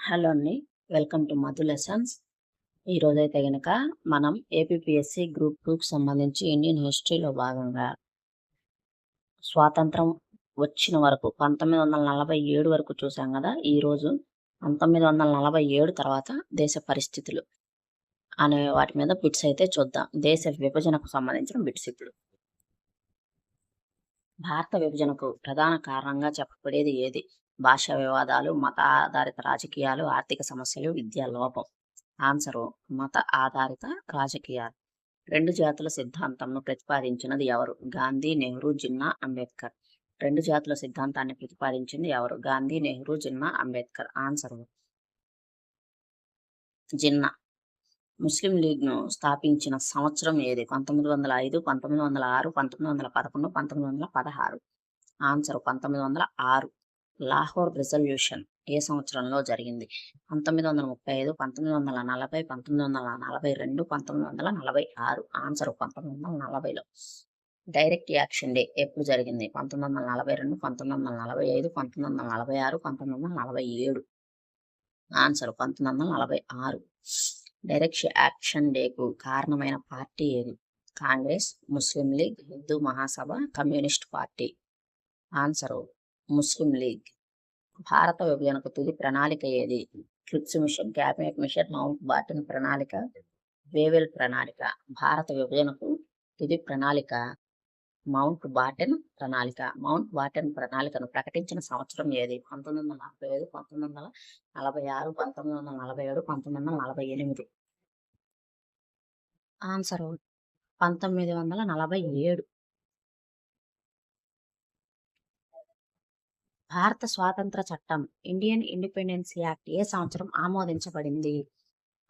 Hello అండి. Welcome to Madhu lessons. ఈరోజైతే గనక మనం ఏపీపీఎస్సీ గ్రూప్ 2కి సంబంధించి ఇండియన్ హిస్టరీలో భాగంగా స్వాతంత్రం వచ్చిన వరకు 1947 వరకు చూసాం కదా. ఈరోజు 1947 తర్వాత దేశ పరిస్థితులు అనే వాటి మీద బిట్స్ అయితే చూద్దాం. దేశ విభజనకు సంబంధించిన బిట్స్ ఇప్పుడు. భారత విభజనకు ప్రధాన కారణంగా చెప్పబడేది ఏది? భాషా వివాదాలు, మత ఆధారిత రాజకీయాలు, ఆర్థిక సమస్యలు, విద్యా లోపం. ఆన్సరు మత ఆధారిత రాజకీయాలు. రెండు జాతుల సిద్ధాంతంను ప్రతిపాదించినది ఎవరు? గాంధీ, నెహ్రూ, జిన్నా, అంబేద్కర్. రెండు జాతుల సిద్ధాంతాన్ని ప్రతిపాదించింది ఎవరు? గాంధీ, నెహ్రూ, జిన్నా, అంబేద్కర్. ఆన్సరు జిన్నా. ముస్లిం లీగ్ను స్థాపించిన సంవత్సరం ఏది? 1905, 1906, 1911, 1916. ఆన్సర్ 1906. లాహోర్ రిజల్యూషన్ ఏ సంవత్సరంలో జరిగింది? 1935, 1940, 1942, 1946. ఆన్సర్ 1940లో. డైరెక్ట్ యాక్షన్ డే ఎప్పుడు జరిగింది? 1942, 1945, 1946, 1947. ఆన్సర్ 1946. డైరెక్ట్ యాక్షన్ డేకు కారణమైన పార్టీ ఏది? Congress, Muslim League, Hindu Mahasabha, communist party. Answer Muslim League. భారత విభజనకు తుది ప్రణాళిక ఏది? Cripps mission, cabinet mission, Mountbatten ప్రణాళిక, వేవెల్ ప్రణాళిక. భారత విభజనకు తుది ప్రణాళిక మౌంట్ బాటన్ ప్రణాళిక. మౌంట్ బాటన్ ప్రణాళికను ప్రకటించిన సంవత్సరం ఏది? 1945, 1946, 1947, 1948. ఆన్సరు 1947. భారత స్వాతంత్ర చట్టం ఇండియన్ ఇండిపెండెన్స్ యాక్ట్ ఏ సంవత్సరం ఆమోదించబడింది?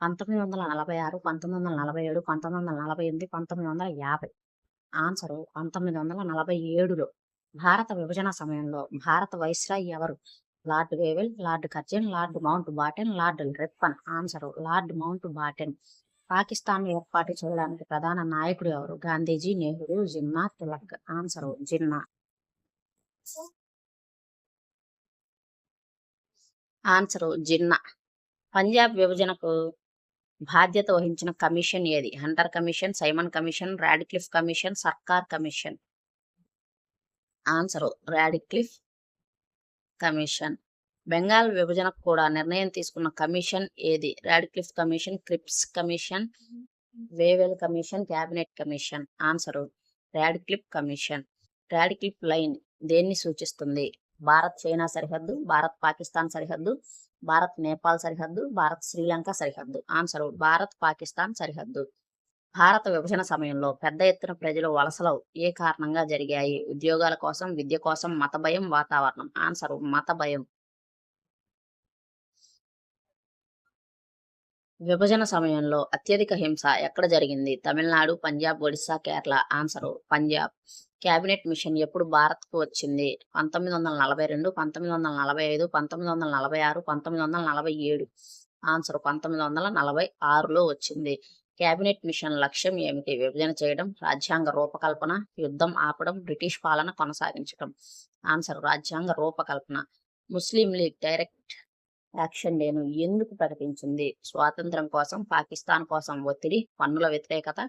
1946, 1947, 1948, 1950. ఆన్సరు 1947లో. భారత విభజన సమయంలో భారత వైస్రాయ్ ఎవరు? Lord Wavell, Lord Curzon, Lord Mountbatten, Lord Ripon. Answer Lord Mountbatten. Pakistan ఏర్పాటు చేయడానికి ప్రధాన నాయకుడు ఎవరు? గాంధీజీ, నెహ్రూ, జిన్నా, తిలక్. ఆన్సరు జిన్నా. ఆన్సరు జిన్నా. పంజాబ్ విభజనకు బాధ్యత వహించిన కమిషన్ ఏది? Hunter commission, Simon commission, Radcliffe commission, Sarkar commission. Answer Radcliffe commission. Bengal విభజనకు కూడా నిర్ణయం తీసుకున్న కమిషన్ ఏది? Radcliffe commission, Cripps commission, Wavell commission, cabinet commission. Answer Radcliffe commission. Radcliffe line దేన్ని సూచిస్తుంది? భారత్ చైనా సరిహద్దు, భారత్ పాకిస్తాన్ సరిహద్దు, భారత్ నేపాల్ సరిహద్దు, భారత్ శ్రీలంక సరిహద్దు. ఆన్సరు భారత్ పాకిస్తాన్ సరిహద్దు. భారత విభజన సమయంలో పెద్ద ఎత్తున ప్రజలు వలసలు ఏ కారణంగా జరిగాయి? ఉద్యోగాల కోసం, విద్య కోసం, మత భయం, వాతావరణం. ఆన్సరు మత భయం. విభజన సమయంలో అత్యధిక హింస ఎక్కడ జరిగింది? Tamil Nadu, Punjab, Odisha, Kerala. Answer Punjab. Cabinet machine ఎప్పుడు భారత్కు వచ్చింది? 1942, 1945, 1946, 1947. ఆన్సర్ 1946లో వచ్చింది. క్యాబినెట్ మిషన్ లక్ష్యం ఏమిటి? విభజన చేయడం, రాజ్యాంగ రూపకల్పన, యుద్ధం ఆపడం, బ్రిటిష్ పాలన కొనసాగించడం. ఆన్సర్ రాజ్యాంగ రూపకల్పన. ముస్లిం లీగ్ డైరెక్ట్ యాక్షన్ డేను ఎందుకు ప్రకటించింది? స్వాతంత్రం కోసం, పాకిస్తాన్ కోసం ఒత్తిడి, పన్నుల వ్యతిరేకత,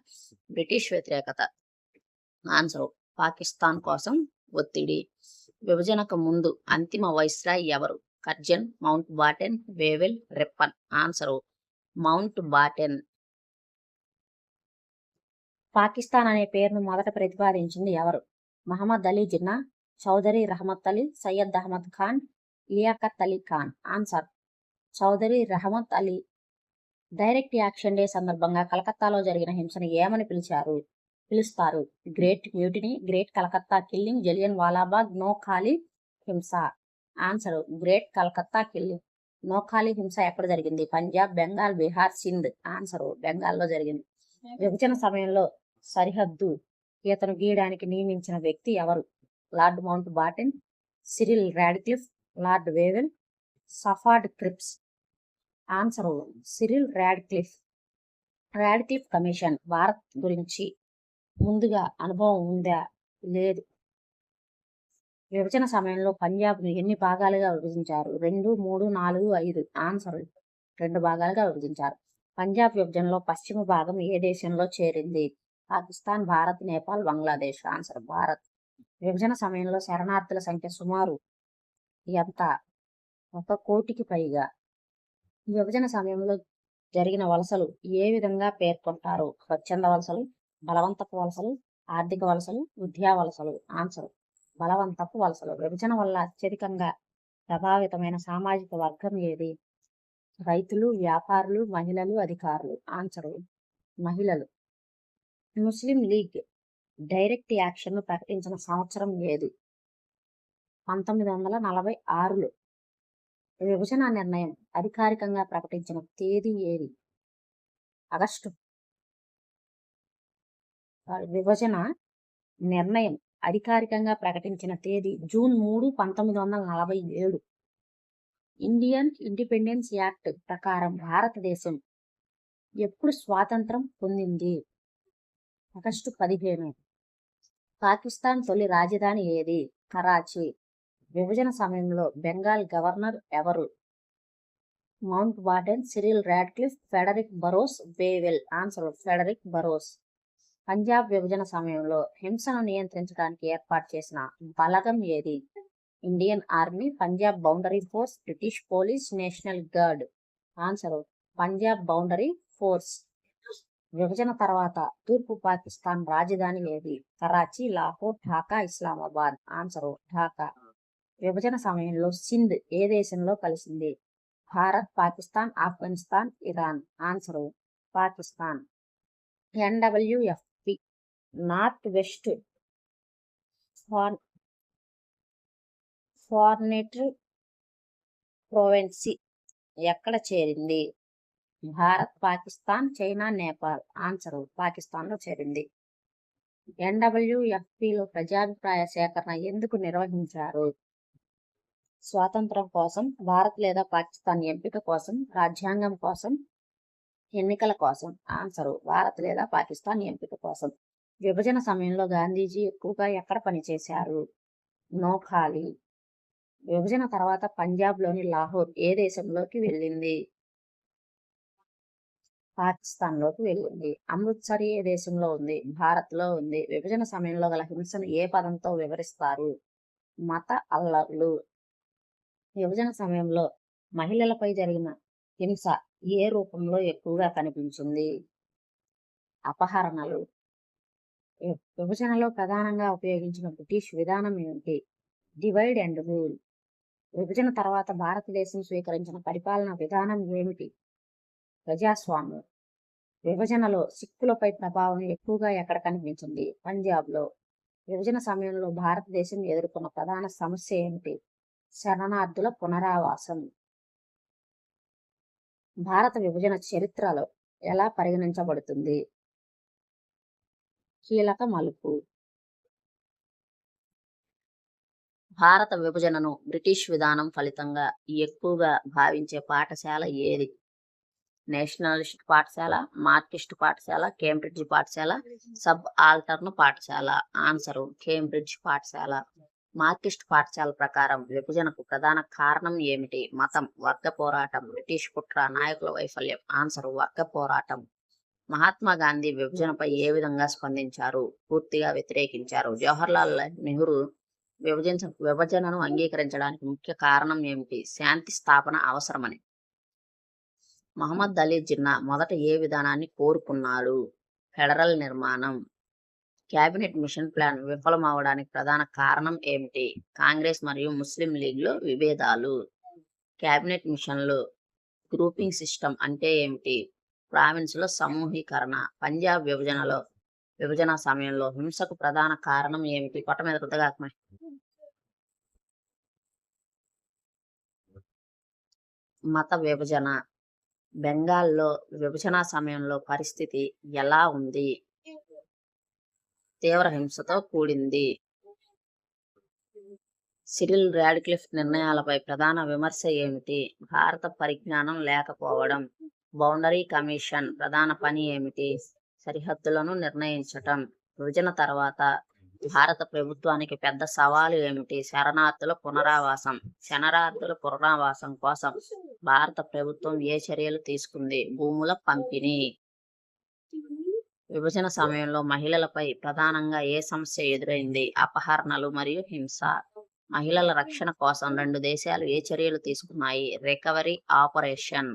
బ్రిటిష్ వ్యతిరేకత. ఆన్సర్ పాకిస్తాన్ కోసం ఒత్తిడి. విభజనకు ముందు అంతిమ వైస్రాయ్ ఎవరు? Curzon, Mountbatten, Wavell, Ripon. Answer Mountbatten. Pakistan అనే పేరును మొదట ప్రతిపాదించింది ఎవరు? Mohammad Ali Jinnah, Chaudhary Rahmat Ali, Syed Ahmad Khan, Liaquat Ali Khan. Answer Chaudhary Rahmat Ali. Direct action day సందర్భంగా కలకత్తాలో జరిగిన హింసను ఏమని పిలుస్తారు? Great mutiny, great Calcutta killing, Jallian Walabagh, Noakhali హింస. Answer great Calcutta killing. Noakhali హింస ఎక్కడ జరిగింది? పంజాబ్, బెంగాల్, బీహార్, సింధ్. ఆన్సర్ బెంగాల్లో జరిగింది. విభజన సమయంలో సరిహద్దు గీతను గీయడానికి నియమించిన వ్యక్తి ఎవరు? Lord Mountbatten, Cyril Radcliffe, Lord Wavell, Stafford Cripps. Answer Cyril Radcliffe. Radcliffe commission Bharat గురించి ముందుగా అనుభవం ఉందా? లేదు. విభజన సమయంలో పంజాబ్ను ఎన్ని భాగాలుగా విభజించారు? 2, 3, 4, 5. ఆన్సర్ 2 భాగాలుగా విభజించారు. పంజాబ్ విభజనలో పశ్చిమ భాగం ఏ దేశంలో చేరింది? పాకిస్తాన్, భారత్, నేపాల్, బంగ్లాదేశ్. ఆన్సర్ భారత్. విభజన సమయంలో శరణార్థుల సంఖ్య సుమారు ఎంత? 1 కోటికి పైగా. విభజన సమయంలో జరిగిన వలసలు ఏ విధంగా పేర్కొంటారు? స్వచ్ఛంద వలసలు, బలవంతపు వలసలు, ఆర్థిక వలసలు, విద్యా వలసలు. ఆన్సర్ బలవంతపు వలసలు. విభజన వల్ల అత్యధికంగా ప్రభావితమైన సామాజిక వర్గం ఏది? రైతులు, వ్యాపారులు, మహిళలు, అధికారులు. ఆన్సర్ మహిళలు. ముస్లిం లీగ్ డైరెక్ట్ యాక్షన్ ప్రకటించిన సంవత్సరం ఏది? 1946లో. విభజన నిర్ణయం అధికారికంగా ప్రకటించిన తేదీ ఏది? విభజన నిర్ణయం అధికారికంగా ప్రకటించిన తేదీ జూన్ 3, 1947. ఇండియన్ ఇండిపెండెన్స్ యాక్ట్ ప్రకారం భారతదేశం ఎప్పుడు స్వాతంత్రం పొందింది? ఆగస్టు 15. పాకిస్తాన్ తొలి రాజధాని ఏది? కరాచీ. విభజన సమయంలో బెంగాల్ గవర్నర్ ఎవరు? Mountbatten, Cyril Radcliffe, Frederick Burrows, Wavell. Answer Frederick Burrows. Punjab విభజన సమయంలో హింసను నియంత్రించడానికి ఏర్పాటు చేసిన బలగం ఏది? Indian army, Punjab boundary force, British police, national guard. Answer Punjab boundary force. విభజన తర్వాత తూర్పు పాకిస్తాన్ రాజధాని ఏది? కరాచీ, లాహోర్, ఢాకా, ఇస్లామాబాద్. ఆన్సర్ ఢాకా. విభజన సమయంలో సింధ్ ఏ దేశంలో కలిసింది? Bharat, Pakistan, Afghanistan, Iran. Answer Pakistan. NWFP north west frontier province ఎక్కడ చేరింది? భారత్, పాకిస్తాన్, చైనా, నేపాల్. ఆన్సర్ పాకిస్తాన్లో చేరింది. NWFPలో ప్రజాభిప్రాయ సేకరణ ఎందుకు నిర్వహించారు? స్వాతంత్రం కోసం, భారత్ లేదా పాకిస్తాన్ ఎంపిక కోసం, రాజ్యాంగం కోసం, ఎన్నికల కోసం. ఆన్సర్ భారత్ లేదా పాకిస్తాన్ ఎంపిక కోసం. విభజన సమయంలో గాంధీజీ ఎక్కువగా ఎక్కడ పనిచేశారు? నోఖాళీ. విభజన తర్వాత పంజాబ్లోని లాహోర్ ఏ దేశంలోకి వెళ్ళింది? పాకిస్తాన్లోకి వెళ్ళింది. అమృత్సర్ ఏ దేశంలో ఉంది? భారత్లో ఉంది. విభజన సమయంలో గల హింసను ఏ పదంతో వివరిస్తారు? మత అల్లర్లు. విభజన సమయంలో మహిళలపై జరిగిన హింస ఏ రూపంలో ఎక్కువగా కనిపించింది? అపహరణలు. విభజనలో ప్రధానంగా ఉపయోగించిన బ్రిటిష్ విధానం ఏమిటి? Divide and rule. విభజన తర్వాత భారతదేశం స్వీకరించిన పరిపాలన విధానం ఏమిటి? ప్రజాస్వామ్యం. విభజనలో సిక్కులపై ప్రభావం ఎక్కువగా ఎక్కడ కనిపించింది? పంజాబ్లో. విభజన సమయంలో భారతదేశం ఎదుర్కొన్న ప్రధాన సమస్య ఏమిటి? శరణార్థుల పునరావాసం. భారత విభజన చరిత్రలో ఎలా పరిగణించబడుతుంది? కీలక మలుపు. భారత విభజనను బ్రిటిష్ విధానం ఫలితంగా ఎక్కువగా భావించే పాఠశాల ఏది? నేషనలిస్ట్ పాఠశాల, మార్కిస్ట్ పాఠశాల, కేంబ్రిడ్జ్ పాఠశాల, సబ్ ఆల్టర్న్ పాఠశాల. ఆన్సర్ కేంబ్రిడ్జ్ పాఠశాల. మార్కిస్ట్ పాఠశాల ప్రకారం విభజనకు ప్రధాన కారణం ఏమిటి? మతం, వర్గ పోరాటం, బ్రిటిష్ కుట్ర, నాయకుల వైఫల్యం. ఆన్సర్ వర్గ పోరాటం. మహాత్మా గాంధీ విభజనపై ఏ విధంగా స్పందించారు? పూర్తిగా వ్యతిరేకించారు. జవహర్లాల్ నెహ్రూ విభజనను అంగీకరించడానికి ముఖ్య కారణం ఏమిటి? శాంతి స్థాపన అవసరమని. మహమ్మద్ అలీ జిన్నా మొదట ఏ విధానాన్ని కోరుకున్నాడు? ఫెడరల్ నిర్మాణం. క్యాబినెట్ మిషన్ ప్లాన్ విఫలమవడానికి ప్రధాన కారణం ఏమిటి? కాంగ్రెస్ మరియు ముస్లిం లీగ్లో విభేదాలు. క్యాబినెట్ మిషన్లు గ్రూపింగ్ సిస్టమ్ అంటే ఏమిటి? ప్రావిన్స్లో సమూహీకరణ. పంజాబ్ విభజన సమయంలో హింసకు ప్రధాన కారణం ఏమిటి? పొట్ట మీద రుద్దగాకమై. మత విభజన. బెంగాల్లో విభజన సమయంలో పరిస్థితి ఎలా ఉంది? తీవ్ర హింసతో కూడింది. సిరిల్ రాడ్క్లిఫ్ నిర్ణయాలపై ప్రధాన విమర్శ ఏమిటి? భారత పరిజ్ఞానం లేకపోవడం. బౌండరీ కమిషన్ ప్రధాన పని ఏమిటి? సరిహద్దులను నిర్ణయించటం. విభజన తర్వాత భారత ప్రభుత్వానికి పెద్ద సవాలు ఏమిటి? శరణార్థుల పునరావాసం కోసం భారత ప్రభుత్వం ఏ చర్యలు తీసుకుంది? భూముల పంపిణీ. విభజన సమయంలో మహిళలపై ప్రధానంగా ఏ సమస్య ఎదురైంది? అపహరణలు మరియు హింస. మహిళల రక్షణ కోసం 2 దేశాలు ఏ చర్యలు తీసుకున్నాయి? Recovery operation.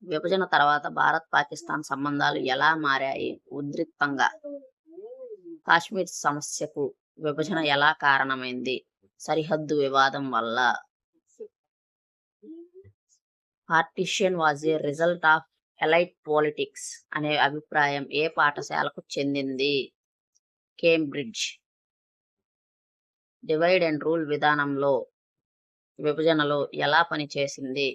విభజన తర్వాత భారత్ పాకిస్తాన్ సంబంధాలు ఎలా మారాయి? ఉద్రిక్తంగా. కాశ్మీర్ సమస్యకు విభజన ఎలా కారణమైంది? సరిహద్దు వివాదం వల్ల. Partition was a result of elite politics అనే అభిప్రాయం ఏ పాఠశాలకు చెందింది? కేంబ్రిడ్జ్. డివైడ్ అండ్ రూల్ విభజనలో ఎలా పనిచేసింది?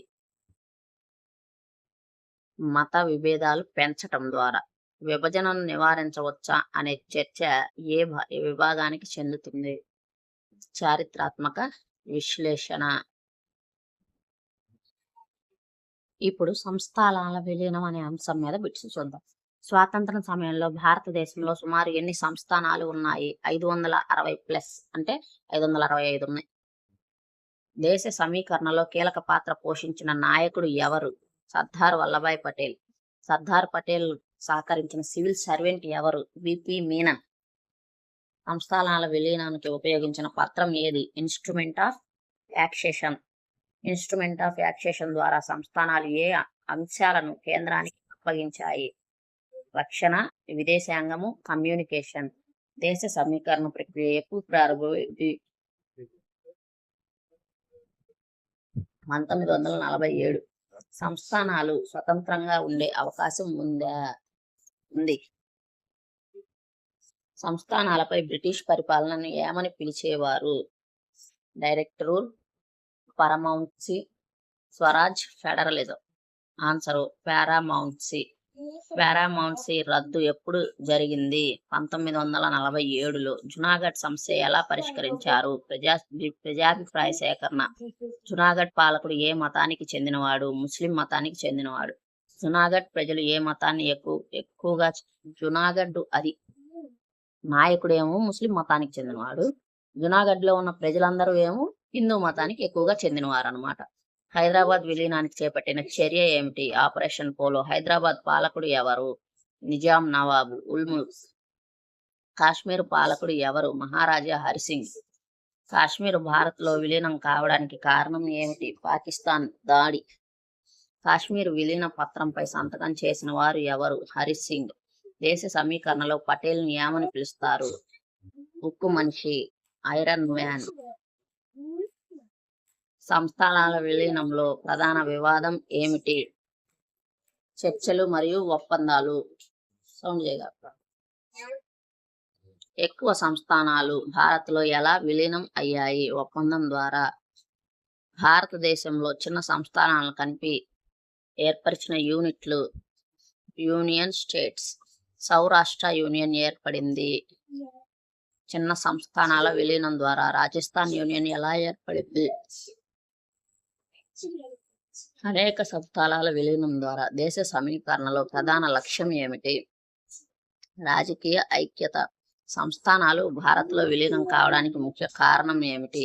మత విభేదాలు పెంచటం ద్వారా. విభజనను నివారించవచ్చా అనే చర్చ ఏ విభాగానికి చెందుతుంది? చారిత్రాత్మక విశ్లేషణ. ఇప్పుడు సంస్థానాల విలీనం అనే అంశం మీద బిట్స్ చూద్దాం. స్వాతంత్రం సమయంలో భారతదేశంలో సుమారు ఎన్ని సంస్థానాలు ఉన్నాయి? 560+, అంటే 565 ఉన్నాయి. దేశ సమీకరణలో కీలక పాత్ర పోషించిన నాయకుడు ఎవరు? సర్దార్ వల్లభాయ్ పటేల్. సర్దార్ పటేల్ సహకరించిన సివిల్ సర్వెంట్ ఎవరు? విపి మీనన్. సంస్థానాల విలీనానికి ఉపయోగించిన పత్రం ఏది? ఇన్స్ట్రుమెంట్ ఆఫ్ యాక్సేషన్ ద్వారా సంస్థానాలు ఏ అంశాలను కేంద్రానికి అప్పగించాయి? రక్షణ, విదేశాంగము, కమ్యూనికేషన్. దేశ సమీకరణ ప్రక్రియ ఎప్పుడు ప్రారంభమైంది? 1947. సంస్థానాలు స్వతంత్రంగా ఉండే అవకాశం ఉంది. సంస్థానాలపై బ్రిటిష్ పరిపాలనను ఏమని పిలిచేవారు? Direct rule, paramountcy, swaraj, federalism. Answer paramountcy రద్దు ఎప్పుడు జరిగింది? 1947లో. జునాగఢ్ సమస్య ఎలా పరిష్కరించారు? ప్రజాభిప్రాయ సేకరణ. జునాగఢ్ పాలకుడు ఏ మతానికి చెందినవాడు? ముస్లిం మతానికి చెందినవాడు. జునాగఢ్ ప్రజలు ఏ మతాన్ని ఎక్కువగా నాయకుడేమో ముస్లిం మతానికి చెందినవాడు. జునాగఢ్ లో ఉన్న ప్రజలందరూ ఏమో హిందూ మతానికి ఎక్కువగా చెందినవారు అన్నమాట. హైదరాబాద్ విలీనానికి చేపట్టిన చర్య ఏమిటి? Operation polo. హైదరాబాద్ పాలకుడు ఎవరు? నిజాం నవాబు ఉల్ ముల్క్. కాశ్మీర్ పాలకుడు ఎవరు? మహారాజా హరిసింగ్. కాశ్మీర్ భారత్ లో విలీనం కావడానికి కారణం ఏమిటి? పాకిస్తాన్ దాడి. కాశ్మీర్ విలీన పత్రంపై సంతకం చేసిన వారు ఎవరు? హరిసింగ్. దేశ సమీకరణలో పటేల్ ని ఏమని పిలుస్తారు? ఉక్కు మనిషి, ఐరన్ మ్యాన్. సంస్థానాల విలీనంలో ప్రధాన వివాదం ఏమిటి? చర్చలు మరియు ఒప్పందాలు. ఎక్కువ సంస్థానాలు భారత్లో ఎలా విలీనం అయ్యాయి? ఒప్పందం ద్వారా. భారతదేశంలో చిన్న సంస్థానాలను కలిపి ఏర్పరిచిన యూనిట్లు యూనియన్ స్టేట్స్. సౌరాష్ట్ర యూనియన్ ఏర్పడింది. చిన్న సంస్థానాల విలీనం ద్వారా. రాజస్థాన్ యూనియన్ ఎలా ఏర్పడింది? అనేక సంస్థానాల విలీనం ద్వారా. దేశ సమీకరణలో ప్రధాన లక్ష్యం ఏమిటి? రాజకీయ ఐక్యత. సంస్థానాలు భారత్లో విలీనం కావడానికి ముఖ్య కారణం ఏమిటి?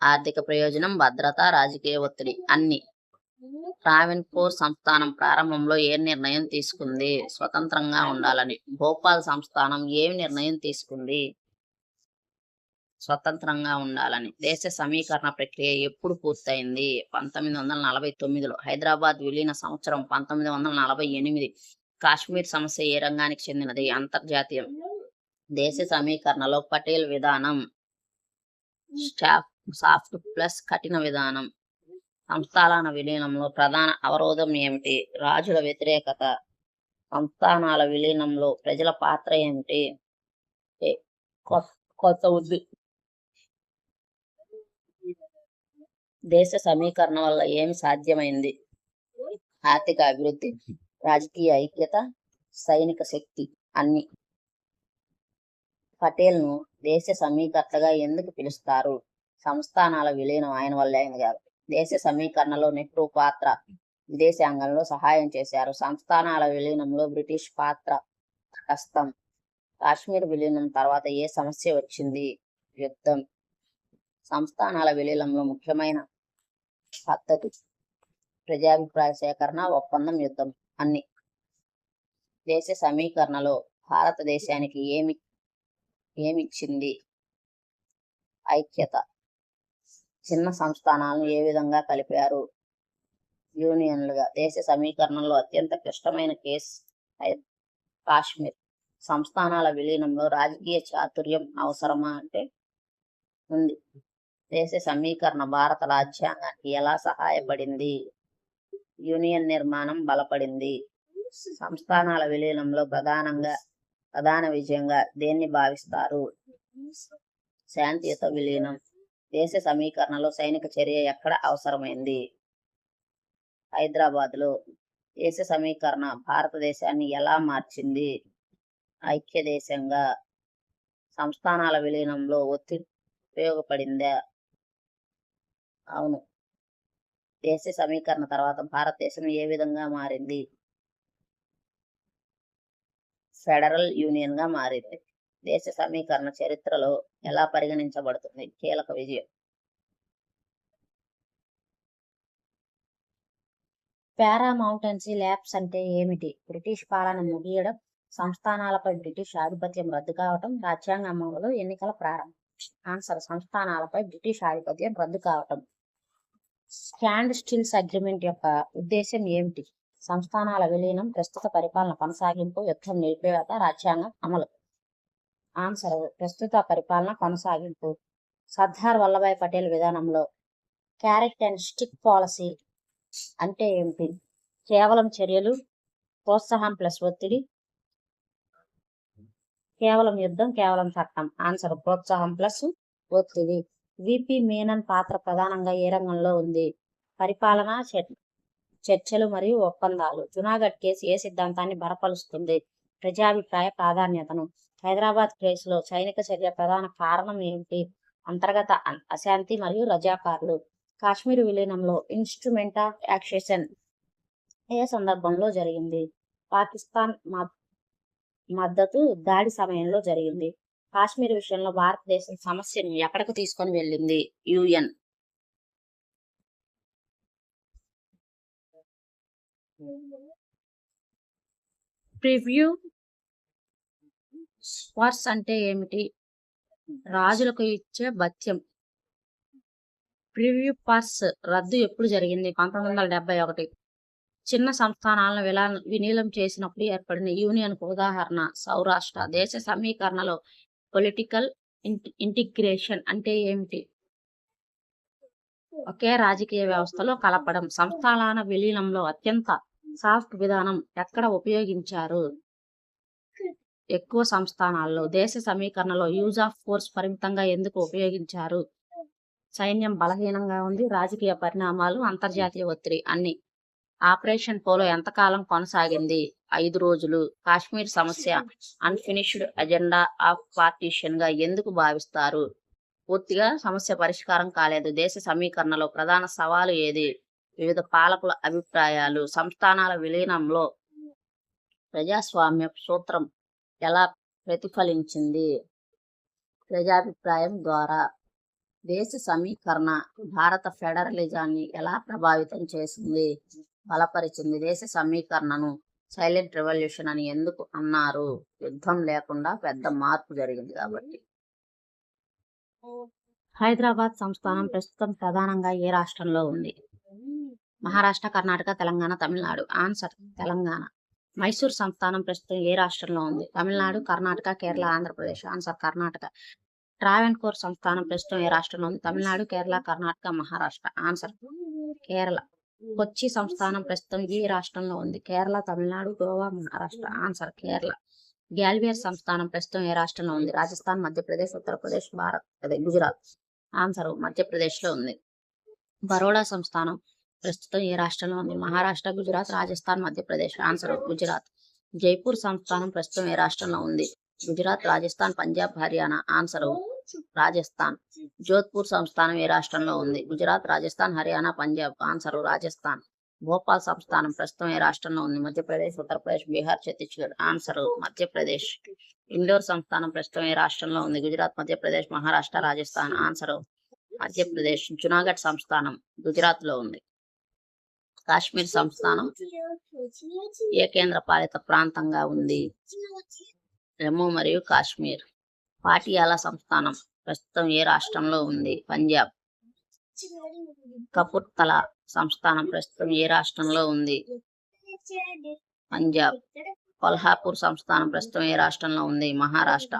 ఆర్థిక ప్రయోజనం, భద్రత, రాజకీయ ఒత్తిడి. అన్ని. ట్రావెన్కోర్ సంస్థానం ప్రారంభంలో ఏ నిర్ణయం తీసుకుంది? స్వతంత్రంగా ఉండాలని. భోపాల్ సంస్థానం ఏ నిర్ణయం తీసుకుంది? స్వతంత్రంగా ఉండాలని. దేశ సమీకరణ ప్రక్రియ ఎప్పుడు పూర్తయింది? 1949లో. హైదరాబాద్ విలీన సంవత్సరం 1948. కాశ్మీర్ సమస్య ఏ రంగానికి చెందినది? అంతర్జాతీయం. దేశ సమీకరణలో పటేల్ విధానం సాఫ్ట్ ప్లస్ కఠిన విధానం. సంస్థానాల విలీనంలో ప్రధాన అవరోధం ఏమిటి? రాజుల వ్యతిరేకత. సంస్థానాల విలీనంలో ప్రజల పాత్ర ఏమిటి? కొత్త ఉంది. దేశ సమీకరణ వల్ల ఏమి సాధ్యమైంది? ఆర్థిక అభివృద్ధి, రాజకీయ ఐక్యత, సైనిక శక్తి. అన్ని. పటేల్ ను దేశ సమీకర్తగా ఎందుకు పిలుస్తారు? సంస్థానాల విలీనం ఆయన వల్లే అయింది కాదు. దేశ సమీకరణలో నెహ్రూ పాత్ర. విదేశాంగంలో సహాయం చేశారు. సంస్థానాల విలీనంలో బ్రిటిష్ పాత్ర తటస్థం. కాశ్మీర్ విలీనం తర్వాత ఏ సమస్య వచ్చింది? యుద్ధం. సంస్థానాల విలీనంలో ముఖ్యమైన పద్ధతి ప్రజాభిప్రాయ సేకరణ, ఒప్పందం, యుద్ధం. అన్ని. దేశ సమీకరణలో భారతదేశానికి ఏమిచ్చింది? ఐక్యత. చిన్న సంస్థానాలను ఏ విధంగా కలిపారు? యూనియన్లుగా. దేశ సమీకరణంలో అత్యంత క్లిష్టమైన కేసు కాశ్మీర్. సంస్థానాల విలీనంలో రాజకీయ చాతుర్యం అవసరమా అంటే ఉంది. దేశ సమీకరణ భారత రాజ్యాంగానికి ఎలా సహాయపడింది? యూనియన్ నిర్మాణం బలపడింది. సంస్థానాల విలీనంలో ప్రధాన విజయంగా దేన్ని భావిస్తారు? శాంతియుత విలీనం. దేశ సమీకరణలో సైనిక చర్య ఎక్కడ అవసరమైంది? హైదరాబాద్లో. దేశ సమీకరణ భారతదేశాన్ని ఎలా మార్చింది? ఐక్య దేశంగా. సంస్థానాల విలీనంలో ఒత్తిడి ఉపయోగపడిందా? అవును. దేశ సమీకరణ తర్వాత భారతదేశం ఏ విధంగా మారింది? ఫెడరల్ యూనియన్ గా మారింది. దేశ సమీకరణ చరిత్రలో ఎలా పరిగణించబడుతుంది? కీలక విజయం. పారామౌంటెన్సీ ల్యాప్స్ అంటే ఏమిటి? బ్రిటిష్ పాలన ముగియడం, సంస్థానాలపై బ్రిటిష్ ఆధిపత్యం రద్దు కావటం, రాజ్యాంగ అమలులో ఎన్నికల ప్రారంభం. ఆన్సర్. సంస్థానాలపై బ్రిటిష్ ఆధిపత్యం రద్దు కావటం. స్టాండ్ స్టిల్స్ అగ్రిమెంట్ యొక్క ఉద్దేశం ఏమిటి? సంస్థానాల విలీనం, ప్రస్తుత పరిపాలన కొనసాగింపు, యుద్ధం నిలిపివేత, రాజ్యాంగం అమలు. ఆన్సర్. ప్రస్తుత పరిపాలన కొనసాగింపు. సర్దార్ వల్లభాయ్ పటేల్ విధానంలో క్యారెట్ అండ్ స్టిక్ పాలసీ అంటే ఏమిటి? కేవలం చర్యలు, ప్రోత్సాహం ప్లస్ ఒత్తిడి, కేవలం యుద్ధం, కేవలం చట్టం. ఆన్సర్. ప్రోత్సాహం ప్లస్ ఒత్తిడి. విపి మేనన్ పాత్ర ప్రధానంగా ఏ రంగంలో ఉంది? పరిపాలన, చర్చలు మరియు ఒప్పందాలు. జునాగఢ్ కేసు ఏ సిద్ధాంతాన్ని బలపరుస్తుంది? ప్రజాభిప్రాయ ప్రాధాన్యతను. హైదరాబాద్ కేసులో సైనిక చర్య ప్రధాన కారణం ఏమిటి? అంతర్గత అశాంతి మరియు రజాకార్లు. కాశ్మీర్ విలీనంలో ఇన్స్ట్రుమెంట్ ఆఫ్ యాక్షన్ ఏ సందర్భంలో జరిగింది? పాకిస్తాన్ మద్దతు దాడి సమయంలో జరిగింది. కాశ్మీర్ విషయంలో భారతదేశం సమస్యను ఎక్కడకు తీసుకొని వెళ్ళింది? యుఎన్. ప్రివ్యూ స్పర్స్ అంటే ఏమిటి? రాజులకు ఇచ్చే భత్యం. ప్రివ్యూ పర్స్ రద్దు ఎప్పుడు జరిగింది? 1971. చిన్న సంస్థానాలను విలీనం చేసినప్పుడు ఏర్పడిన యూనియన్కు ఉదాహరణ సౌరాష్ట్ర. దేశ సమీకరణలో పొలిటికల్ ఇంటిగ్రేషన్ అంటే ఏమిటి? ఒకే రాజకీయ వ్యవస్థలో కలపడం. సంస్థానాల విలీనంలో అత్యంత సాఫ్ట్ విధానం ఎక్కడ ఉపయోగించారు? ఎక్కువ సంస్థానాల్లో. దేశ సమీకరణలో యూజ్ ఆఫ్ ఫోర్స్ పరిమితంగా ఎందుకు ఉపయోగించారు? సైన్యం బలహీనంగా ఉంది, రాజకీయ పరిణామాలు, అంతర్జాతీయ ఒత్తిడి. అన్ని. ఆపరేషన్ పోలో ఎంతకాలం కొనసాగింది? 5 రోజులు. కాశ్మీర్ సమస్య అన్ఫినిష్డ్ అజెండా ఆఫ్ పార్టీషన్ గా ఎందుకు భావిస్తారు? పూర్తిగా సమస్య పరిష్కారం కాలేదు. దేశ సమీకరణలో ప్రధాన సవాలు ఏది? వివిధ పాలకుల అభిప్రాయాలు. సంస్థానాల విలీనంలో ప్రజాస్వామ్య సూత్రం ఎలా ప్రతిఫలించింది? ప్రజాభిప్రాయం ద్వారా. దేశ సమీకరణ భారత ఫెడరలిజాన్ని ఎలా ప్రభావితం చేసింది? బలపరిచింది. దేశ సమీకరణను సైలెంట్ రెవల్యూషన్ అని ఎందుకు అన్నారు? యుద్ధం లేకుండా పెద్ద మార్పు జరిగింది కాబట్టి. హైదరాబాద్ సంస్థానం ప్రస్తుతం ప్రధానంగా ఏ రాష్ట్రంలో ఉంది? మహారాష్ట్ర, కర్ణాటక, తెలంగాణ, తమిళనాడు. ఆన్సర్. తెలంగాణ. మైసూర్ సంస్థానం ప్రస్తుతం ఏ రాష్ట్రంలో ఉంది? తమిళనాడు, కర్ణాటక, కేరళ, ఆంధ్రప్రదేశ్. ఆన్సర్. కర్ణాటక. ట్రావెన్కోర్ సంస్థానం ప్రస్తుతం ఏ రాష్ట్రంలో ఉంది? తమిళనాడు, కేరళ, కర్ణాటక, మహారాష్ట్ర. ఆన్సర్. కేరళ. కొచ్చి సంస్థానం ప్రస్తుతం ఏ రాష్ట్రంలో ఉంది? కేరళ, తమిళనాడు, గోవా, మహారాష్ట్ర. ఆన్సర్. కేరళ. గ్వాలియర్ సంస్థానం ప్రస్తుతం ఏ రాష్ట్రంలో ఉంది? రాజస్థాన్, మధ్యప్రదేశ్, ఉత్తరప్రదేశ్, గుజరాత్. ఆన్సర్. మధ్యప్రదేశ్లో ఉంది. బరోడా సంస్థానం ప్రస్తుతం ఏ రాష్ట్రంలో ఉంది? మహారాష్ట్ర, గుజరాత్, రాజస్థాన్, మధ్యప్రదేశ్. ఆన్సర్. గుజరాత్. జైపూర్ సంస్థానం ప్రస్తుతం ఏ రాష్ట్రంలో ఉంది? గుజరాత్, రాజస్థాన్, పంజాబ్, హర్యానా. ఆన్సర్. రాజస్థాన్. జోధ్పూర్ సంస్థానం ఏ రాష్ట్రంలో ఉంది? గుజరాత్, రాజస్థాన్, హర్యానా, పంజాబ్. ఆన్సర్. రాజస్థాన్. భోపాల్ సంస్థానం ప్రస్తుతం ఏ రాష్ట్రంలో ఉంది? మధ్యప్రదేశ్, ఉత్తరప్రదేశ్, బీహార్, ఛత్తీస్గఢ్. ఆన్సర్ మధ్యప్రదేశ్. ఇండోర్ సంస్థానం ప్రస్తుతం ఏ రాష్ట్రంలో ఉంది? గుజరాత్, మధ్యప్రదేశ్, మహారాష్ట్ర, రాజస్థాన్. ఆన్సర్ మధ్యప్రదేశ్. జునాగఢ్ సంస్థానం గుజరాత్ లో ఉంది. కాశ్మీర్ సంస్థానం ఏ కేంద్ర పాలిత ప్రాంతంగా ఉంది? జమ్మూ మరియు కాశ్మీర్. పాటియాలా సంస్థానం ప్రస్తుతం ఏ రాష్ట్రంలో ఉంది? పంజాబ్. కపుర్తలా సంస్థానం ప్రస్తుతం ఏ రాష్ట్రంలో ఉంది? పంజాబ్. కొల్హాపూర్ సంస్థానం ప్రస్తుతం ఏ రాష్ట్రంలో ఉంది? మహారాష్ట్ర.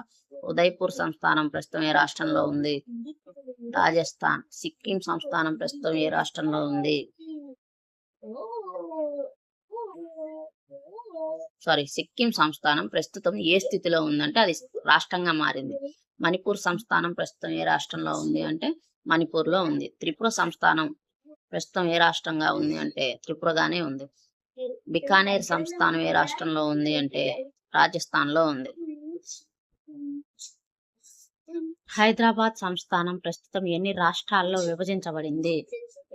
ఉదయ్పూర్ సంస్థానం ప్రస్తుతం ఏ రాష్ట్రంలో ఉంది? రాజస్థాన్. సిక్కిం సంస్థానం ప్రస్తుతం ఏ రాష్ట్రంలో ఉంది? సిక్కిం సంస్థానం ప్రస్తుతం ఏ స్థితిలో ఉందంటే అది రాష్ట్రంగా మారింది. మణిపూర్ సంస్థానం ప్రస్తుతం ఏ రాష్ట్రంలో ఉంది అంటే మణిపూర్ లో ఉంది. త్రిపుర సంస్థానం ప్రస్తుతం ఏ రాష్ట్రంగా ఉంది అంటే త్రిపురగానే ఉంది. బికానేర్ సంస్థానం ఏ రాష్ట్రంలో ఉంది అంటే రాజస్థాన్ లో ఉంది. హైదరాబాద్ సంస్థానం ప్రస్తుతం ఎన్ని రాష్ట్రాల్లో విభజించబడింది?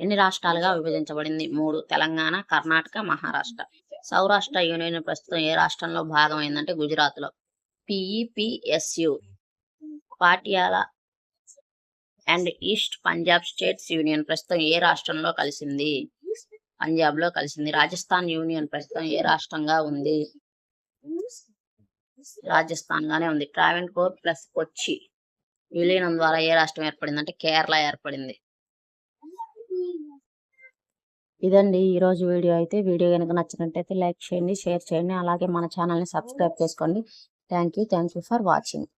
ఎన్ని రాష్ట్రాలుగా విభజించబడింది? 3. తెలంగాణ, కర్ణాటక, మహారాష్ట్ర. సౌరాష్ట్ర యూనియన్ ప్రస్తుతం ఏ రాష్ట్రంలో భాగమైందంటే గుజరాత్ లో. PEPSU. Patiala and east Punjab states union ప్రస్తుతం ఏ రాష్ట్రంలో కలిసింది? పంజాబ్ లో కలిసింది. రాజస్థాన్ యూనియన్ ప్రస్తుతం ఏ రాష్ట్రంగా ఉంది? రాజస్థాన్ గానే ఉంది. ట్రావెన్కోర్ ప్లస్ కొచ్చి విలీనం ద్వారా ఏ రాష్ట్రం ఏర్పడింది అంటే కేరళ ఏర్పడింది. ఇదండి ఈరోజు వీడియో అయితే. వీడియో కనుక నచ్చినట్టయితే లైక్ చేయండి, షేర్ చేయండి, అలాగే మన ఛానల్ని సబ్స్క్రైబ్ చేసుకోండి. Thank you for watching.